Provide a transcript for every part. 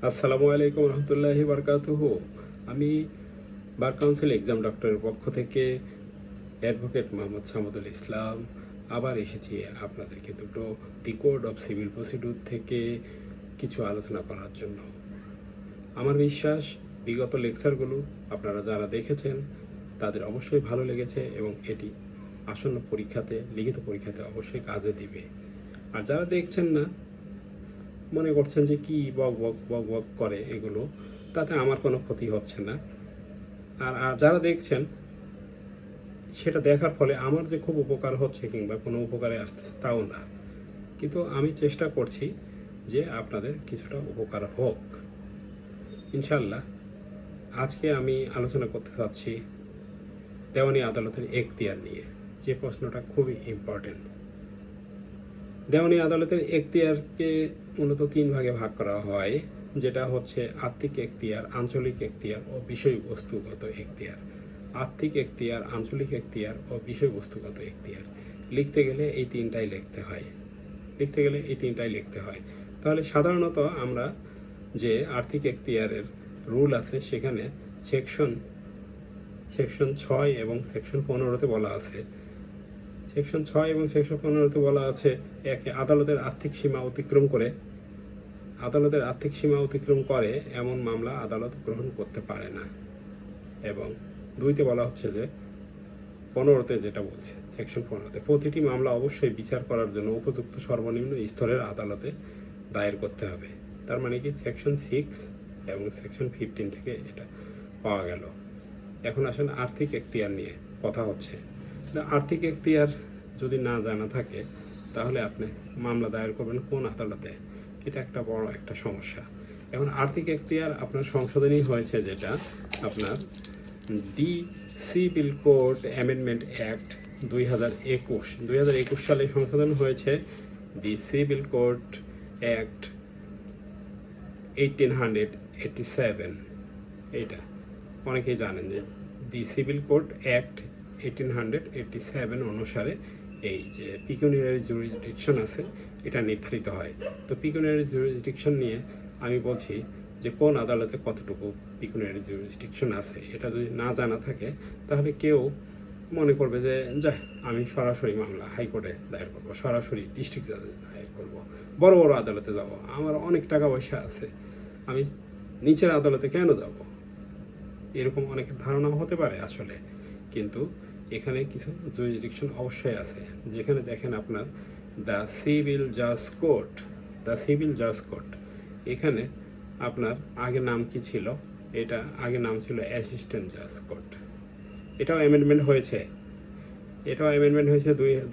আসসালামু আলাইকুম রহমতুল্লাহি বারকাতুহু। আমি বার কাউন্সিল এক্সাম ডক্টরের পক্ষ থেকে অ্যাডভোকেট মোহাম্মদ সামুদুল ইসলাম আবার এসেছি আপনাদেরকে দুটো দি কোড অফ সিভিল প্রসিডিউর থেকে কিছু আলোচনা করার জন্য। আমার বিশ্বাস বিগত লেকচারগুলো আপনারা যারা দেখেছেন তাদের অবশ্যই ভালো লেগেছে এবং এটি আসন্ন পরীক্ষাতে, লিখিত পরীক্ষাতে অবশ্যই কাজে দিবে। আর যারা দেখছেন না, মনে করছেন যে কি বক বক বক বক করে এগুলো, তাতে আমার কোনো ক্ষতি হচ্ছে না। আর যারা দেখছেন সেটা দেখার ফলে আমার যে খুব উপকার হচ্ছে কিংবা কোনো উপকারে আসতেছে তাও না, কিন্তু আমি চেষ্টা করছি যে আপনাদের কিছুটা উপকার হোক ইনশাল্লাহ। আজকে আমি আলোচনা করতে চাচ্ছি দেওয়ানি আদালতের এখতিয়ার নিয়ে, যে প্রশ্নটা খুবই ইম্পর্টেন্ট। দেওয়ানি আদালতের এখতিয়ারকে মূলত তিন ভাগে ভাগ করা হয়, যেটা হচ্ছে আর্থিক এখতিয়ার, আঞ্চলিক এখতিয়ার ও বিষয়বস্তুগত এখতিয়ার। আর্থিক এখতিয়ার, আঞ্চলিক এখতিয়ার ও বিষয়বস্তুগত এখতিয়ার লিখতে গেলে এই তিনটাই লিখতে হয়। তাহলে সাধারণত আমরা যে আর্থিক এখতিয়ারের রুল আছে সেখানে সেকশন 6 এবং সেকশন 15-তে বলা আছে। সেকশন 6 এবং সেকশন 15-তে বলা আছে, একে আদালতের আর্থিক সীমা অতিক্রম করে এমন মামলা আদালত গ্রহণ করতে পারে না। এবং 2তে বলা হচ্ছে যে 15-তে যেটা বলছে, সেকশন 15-তে প্রতিটি মামলা অবশ্যই বিচার করার জন্য উপযুক্ত সর্বনিম্ন স্তরের আদালতে দায়ের করতে হবে। তার মানে কি, সেকশন 6 এবং সেকশন 15 থেকে এটা পাওয়া গেল। এখন আসেন আর্থিক এখতিয়ার নিয়ে কথা হচ্ছে। আর্থিক এখতিয়ার যদি না জানা থাকে তাহলে আপনি মামলা দায়ের করবেন কোন আদালতে, এটা একটা বড় একটা সমস্যা। এখন আর্থিক এখতিয়ার আপনার সংশোধনী হয়েছে, যেটা আপনার দি সিভিল কোড অ্যামেন্ডমেন্ট অ্যাক্ট 2021 সালে সংশোধন হয়েছে। দি সিভিল কোড অ্যাক্ট 1887, এটা অনেকেই জানেন যে দি সিভিল কোড অ্যাক্ট 1887 অনুসারে এই যে পিকুনিয়ারি জুরিসডিকশন আছে এটা নির্ধারিত হয়। তো পিকুনিয়ারি জুরিসডিকশন নিয়ে আমি বলছি যে কোন আদালতে কতটুকু পিকুনিয়ারি জুরিসডিকশন আছে, এটা যদি না জানা থাকে তাহলে কেউ মনে করবে যে আমি সরাসরি মামলা হাইকোর্টে দায়ের করব, সরাসরি ডিস্ট্রিক্ট জাজে দায়ের করব, বড় বড় আদালতে যাব, আমার অনেক টাকা পয়সা আছে, আমি নিচের আদালতে কেন যাব, এরকম অনেকের ধারণা হতে পারে আসলে। কিন্তু এখানে কিছু জুরিসডিকশন অবশ্যই আছে, যেখানে দেখেন আপনার দ্য সিভিল জাজ কোর্ট, এখানে আপনার আগে নাম কি ছিল, এটা আগে নাম ছিল অ্যাসিস্ট্যান্ট জাজ কোর্ট। এটাও অ্যামেন্ডমেন্ট হয়েছে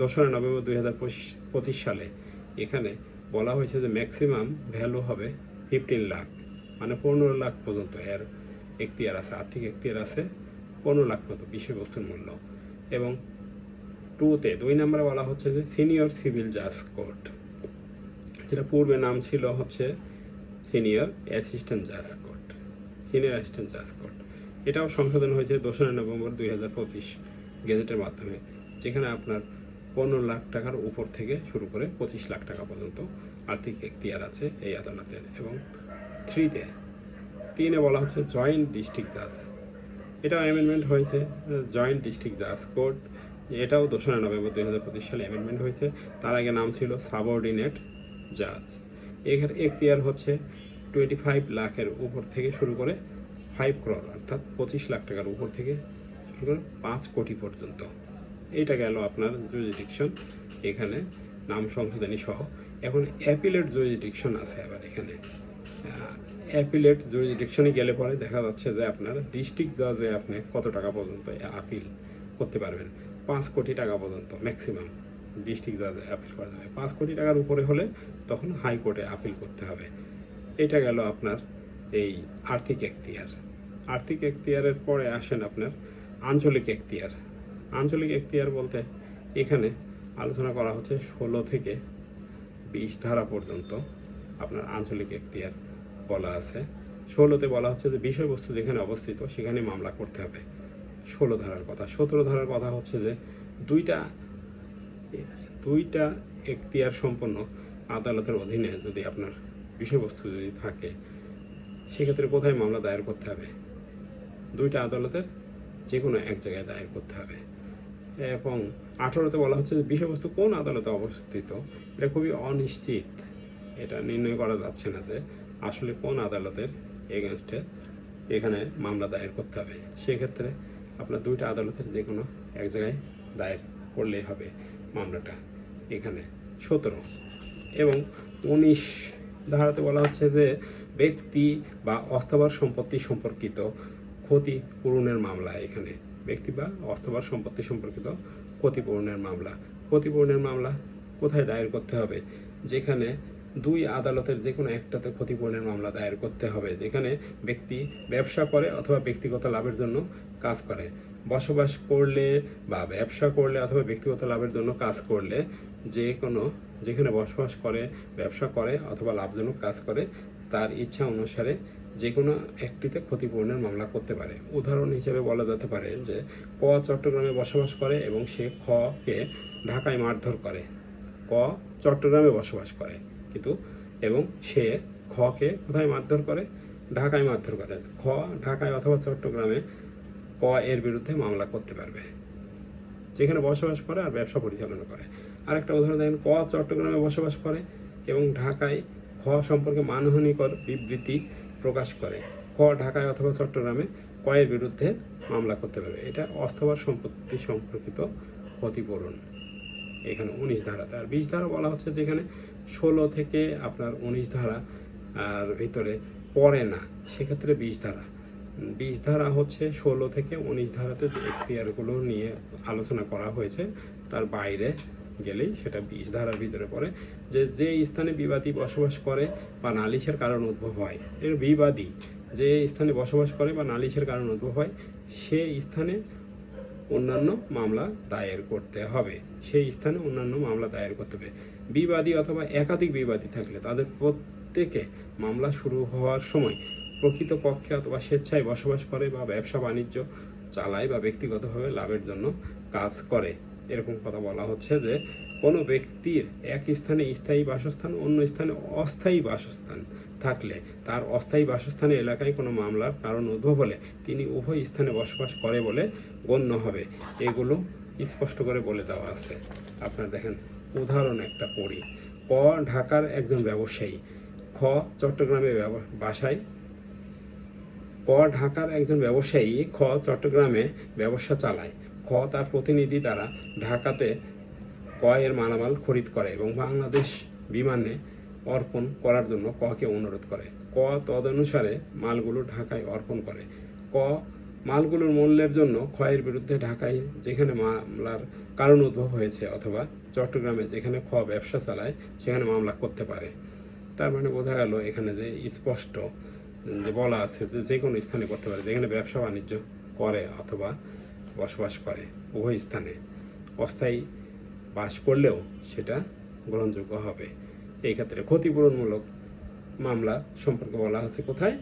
2 নভেম্বর 2025 সালে। এখানে বলা হয়েছে যে ম্যাক্সিমাম ভ্যালু হবে 15 লাখ, মানে 15 লাখ পর্যন্ত এর এখতিয়ার আছে, আর্থিক এখতিয়ার আছে 15 লাখ মতো বিষয়বস্তুর মূল্য। এবং 2 নম্বরে বলা হচ্ছে যে সিনিয়র সিভিল জাজ কোর্ট, যেটা পূর্বে নাম ছিল হচ্ছে সিনিয়র অ্যাসিস্ট্যান্ট জাজ কোর্ট। এটাও সংশোধন হয়েছে 2 নভেম্বর 2025 গেজেটের মাধ্যমে, যেখানে আপনার 15 লাখ টাকার উপর থেকে শুরু করে 25 লাখ টাকা পর্যন্ত আর্থিক এখতিয়ার আছে এই আদালতের। এবং 3 বলা হচ্ছে জয়েন্ট ডিস্ট্রিক্ট জাজ, এটাও অ্যামেন্ডমেন্ট হয়েছে জয়েন্ট ডিস্ট্রিক্ট জাজ কোর্ট, এটাও 2 নভেম্বর 2025 সালে অ্যামেন্ডমেন্ট হয়েছে। তার আগে নাম ছিল সাবঅর্ডিনেট জাজ। এখানে এখতিয়ার হচ্ছে 25 লাখের উপর থেকে শুরু করে 5 crore, অর্থাৎ 25 লাখ টাকার উপর থেকে শুরু করে 5 কোটি পর্যন্ত। এইটা গেল আপনার জুরিসডিকশন, এখানে নাম সংশোধনী সহ। এখন অ্যাপিলেট জুরিসডিকশন আছে আবার এখানে। অ্যাপিলেট জুরিসডিকশনে গেলে পরে দেখা যাচ্ছে যে আপনার ডিস্ট্রিক্ট জাজে আপনি কত টাকা পর্যন্ত আপিল করতে পারবেন, 5 কোটি টাকা পর্যন্ত ম্যাক্সিমাম ডিস্ট্রিক্ট জাজে আপিল করা যাবে। 5 কোটি টাকার উপরে হলে তখন হাইকোর্টে আপিল করতে হবে। এটা গেল আপনার এই আর্থিক এখতিয়ারের পরে আসেন আপনার আঞ্চলিক এখতিয়ার বলতে এখানে আলোচনা করা হচ্ছে 16 থেকে 20 ধারা পর্যন্ত আপনার আঞ্চলিক এখতিয়ার বলা আছে। 16তে বলা হচ্ছে যে বিষয়বস্তু যেখানে অবস্থিত সেখানে মামলা করতে হবে। 16 ধারার কথা। 17 ধারার কথা হচ্ছে যে দুইটা এখতিয়ার সম্পন্ন আদালতের অধীনে যদি আপনার বিষয়বস্তু যদি থাকে, সেক্ষেত্রে কোথায় মামলা দায়ের করতে হবে? দুইটা আদালতের যে কোনো এক জায়গায় দায়ের করতে হবে। এবং 18তে বলা হচ্ছে যে বিষয়বস্তু কোন আদালতে অবস্থিত এটা খুবই অনিশ্চিত, এটা নির্ণয় করা যাচ্ছে না যে আসলে কোন আদালতের এগেনস্টে এখানে মামলা দায়ের করতে হবে। সেক্ষেত্রে আপনার দুইটা আদালতের যে কোনো এক জায়গায় দায়ের করলেই হবে মামলাটা। এখানে 17 এবং 19 ধারাতে বলা হচ্ছে যে ব্যক্তি বা অস্থাবর সম্পত্তি সম্পর্কিত ক্ষতিপূরণের মামলা। এখানে ব্যক্তি বা অস্থাবর সম্পত্তি সম্পর্কিত ক্ষতিপূরণের মামলা। ক্ষতিপূরণের মামলা কোথায় দায়ের করতে হবে? যেখানে দুই আদালতের যে কোনো একটাতে ক্ষতিপূরণের মামলা দায়ের করতে হবে। যেখানে ব্যক্তি ব্যবসা করে অথবা ব্যক্তিগত লাভের জন্য কাজ করে। বসবাস করলে বা ব্যবসা করলে অথবা ব্যক্তিগত লাভের জন্য কাজ করলে যেখানে বসবাস করে, ব্যবসা করে অথবা লাভজনক কাজ করে তার ইচ্ছা অনুসারে যে কোনো একটিতে ক্ষতিপূরণের মামলা করতে পারে। উদাহরণ হিসেবে বলা যেতে পারে যে ক চট্টগ্রামে বসবাস করে এবং সে খকে ঢাকায় মারধর করে। ক চট্টগ্রামে বসবাস করে কিন্তু এবং সে খকে কোথায় মারধর করে? ঢাকায় মারধর করে। খ ঢাকায় অথবা চট্টগ্রামে ক এর বিরুদ্ধে মামলা করতে পারবে, যেখানে বসবাস করে আর ব্যবসা পরিচালনা করে। আরেকটা উদাহরণ দেখেন, ক চট্টগ্রামে বসবাস করে এবং ঢাকায় খ সম্পর্কে মানহানিকর বিবৃতি প্রকাশ করে। ক ঢাকায় অথবা চট্টগ্রামে ক এর বিরুদ্ধে মামলা করতে পারবে। এটা অস্থাবর সম্পত্তি সম্পর্কিত ক্ষতিপূরণ এখানে 19 ধারাতে। আর 20 ধারা বলা হচ্ছে যেখানে 16 থেকে আপনার 19 ধারা আর ভিতরে পড়ে না, সেক্ষেত্রে 20 ধারা। 20 ধারা হচ্ছে 16 থেকে 19 ধারাতে যে এখতিয়ারগুলো নিয়ে আলোচনা করা হয়েছে তার বাইরে গেলেই সেটা 20 ধারার ভিতরে পড়ে। যে স্থানে বিবাদী বসবাস করে বা নালিশের কারণ উদ্ভব হয়, এর বিবাদী যে স্থানে বসবাস করে বা নালিশের কারণ উদ্ভব হয় সে স্থানে অন্যান্য মামলা দায়ের করতে হবে। সেই স্থানে অন্যান্য মামলা দায়ের করতে হবে। বিবাদী অথবা একাধিক বিবাদী থাকলে তাদের প্রত্যেকে মামলা শুরু হওয়ার সময় প্রকৃত পক্ষে অথবা স্বেচ্ছায় বসবাস করে বা ব্যবসা বাণিজ্য চালায় বা ব্যক্তিগতভাবে লাভের জন্য কাজ করে। এরকম কথা বলা হচ্ছে যে কোনো ব্যক্তির এক স্থানে স্থায়ী বাসস্থান, অন্য স্থানে অস্থায়ী বাসস্থান থাকলে তার অস্থায়ী বাসস্থানের এলাকায় কোনো মামলার কারণ উদ্ভব হলে তিনি উভয় স্থানে বসবাস করে বলে গণ্য হবে। এগুলো স্পষ্ট করে বলে দেওয়া আছে। আপনার দেখেন উদাহরণ একটা পড়ি। ক ঢাকার একজন ব্যবসায়ী, খ চট্টগ্রামে বাসায়। ক ঢাকার একজন ব্যবসায়ী খ চট্টগ্রামে ব্যবসা চালায়। খ তার প্রতিনিধি দ্বারা ঢাকাতে ক এর মালামাল খরিদ করে এবং বাংলাদেশ বিমানে অর্পণ করার জন্য ককে অনুরোধ করে। ক তদনুসারে মালগুলো ঢাকায় অর্পণ করে। ক মালগুলোর মূল্যের জন্য ক্ষয়ের বিরুদ্ধে ঢাকায় যেখানে মামলার কারণ উদ্ভব হয়েছে অথবা চট্টগ্রামে যেখানে খ ব্যবসা চালায় সেখানে মামলা করতে পারে। তার মানে বোঝা গেল এখানে যে স্পষ্ট যে বলা আছে যে কোনো স্থানে করতে পারে, যেখানে ব্যবসা বাণিজ্য করে অথবা বসবাস করে উভয় স্থানে। অস্থায়ী বাস করলেও সেটা গ্রহণযোগ্য হবে। এই ক্ষেত্রে ক্ষতিপূরণমূলক মামলা সম্পর্কে বলা হচ্ছে কোথায়?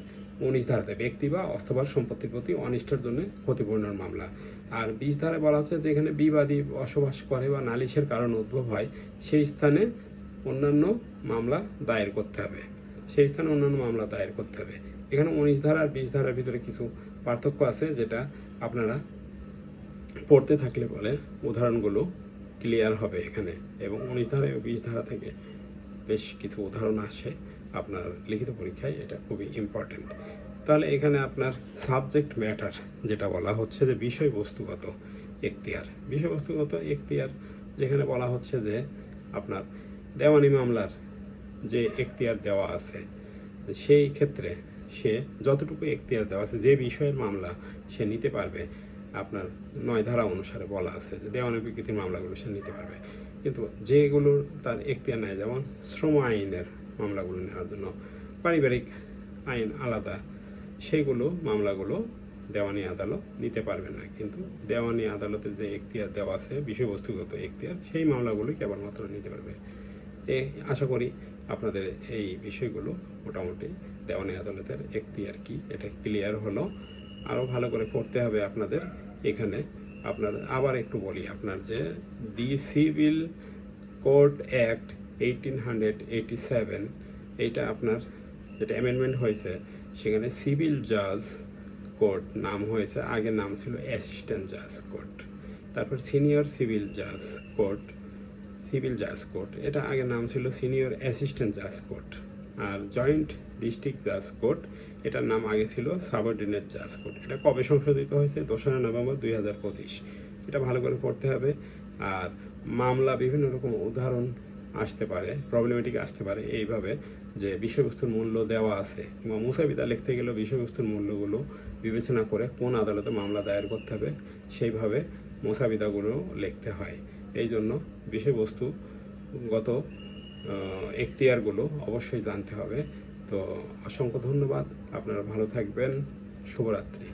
19 ধারাতে, ব্যক্তি বা অস্থাবর সম্পত্তির প্রতি অনিষ্টের জন্য ক্ষতিপূরণের মামলা। আর 20 ধারায় বলা হচ্ছে যেখানে বিবাদী বসবাস করে বা নালিশের কারণ উদ্ভব হয় সেই স্থানে অন্যান্য মামলা দায়ের করতে হবে। সেই স্থানে অন্যান্য মামলা দায়ের করতে হবে। এখানে 19 ধারা আর 20 ধারার ভিতরে কিছু পার্থক্য আছে যেটা আপনারা পড়তে থাকলে বলে উদাহরণগুলো ক্লিয়ার হবে এখানে। এবং 19 ধারা এবং 20 ধারা থেকে বেশ কিছু উদাহরণ আসে আপনার লিখিত পরীক্ষায়, এটা খুবই ইম্পর্টেন্ট। তাহলে এখানে আপনার সাবজেক্ট ম্যাটার যেটা বলা হচ্ছে যে বিষয়বস্তুগত এখতিয়ার। বিষয়বস্তুগত এখতিয়ার যেখানে বলা হচ্ছে যে আপনার দেওয়ানি মামলার যে এখতিয়ার দেওয়া আছে সেই ক্ষেত্রে সে যতটুকু এখতিয়ার দেওয়া আছে যে বিষয়ের মামলা সে নিতে পারবে, আপনার 9 ধারা অনুসারে বলা আছে যে দেওয়ানি বিকৃতির মামলাগুলো সে নিতে পারবে। কিন্তু যেগুলোর তার এখতিয়ার নেয়, যেমন শ্রম আইনের মামলাগুলো নেওয়ার জন্য পারিবারিক আইন আলাদা, সেগুলো মামলাগুলো দেওয়ানি আদালত নিতে পারবে না। কিন্তু দেওয়ানি আদালতের যে এখতিয়ার দেওয়া আছে বিষয়বস্তুগত এখতিয়ার, সেই মামলাগুলোই কেবলমাত্র নিতে পারবে। আশা করি আপনাদের এই বিষয়গুলো মোটামুটি দেওয়ানি আদালতের এখতিয়ার কি এটা ক্লিয়ার হলো। আরও ভালো করে পড়তে হবে আপনাদের। এখানে আপনার আবার একটু বলি, আপনার যে দি সিভিল কোড অ্যাক্ট 1887 এইটা আপনার যেটা অ্যামেন্ডমেন্ট হয়েছে, সেখানে সিভিল জাজ কোর্ট নাম হয়েছে, আগে নাম ছিল অ্যাসিস্ট্যান্ট জাজ কোর্ট। তারপর সিনিয়র সিভিল জাজ কোর্ট, সিভিল জাজ কোর্ট, এটা আগে নাম ছিল সিনিয়র অ্যাসিস্ট্যান্ট জাজ কোর্ট। আর জয়েন্ট ডিস্ট্রিক্ট জাজ কোর্ট, এটার নাম আগে ছিল সাবঅর্ডিনেট জাজ কোর্ট। এটা কবে সংশোধিত হয়েছে? 2রা নভেম্বর 2025। এটা ভালো করে পড়তে হবে। আর মামলা বিভিন্ন রকম উদাহরণ আসতে পারে, প্রবলেমেটিক আসতে পারে এইভাবে যে বিষয়বস্তুর মূল্য দেওয়া আছে, কিংবা মুসাবিদা লিখতে গেলেও বিষয়বস্তুর মূল্যগুলো বিবেচনা করে কোন আদালতে মামলা দায়ের করতে হবে সেইভাবে মুসাবিদাগুলো লিখতে হয়। এই জন্য বিষয়বস্তুগত এখতিয়ারগুলো অবশ্যই জানতে হবে। তো অসংখ্য ধন্যবাদ, আপনারা ভালো থাকবেন, শুভরাত্রি।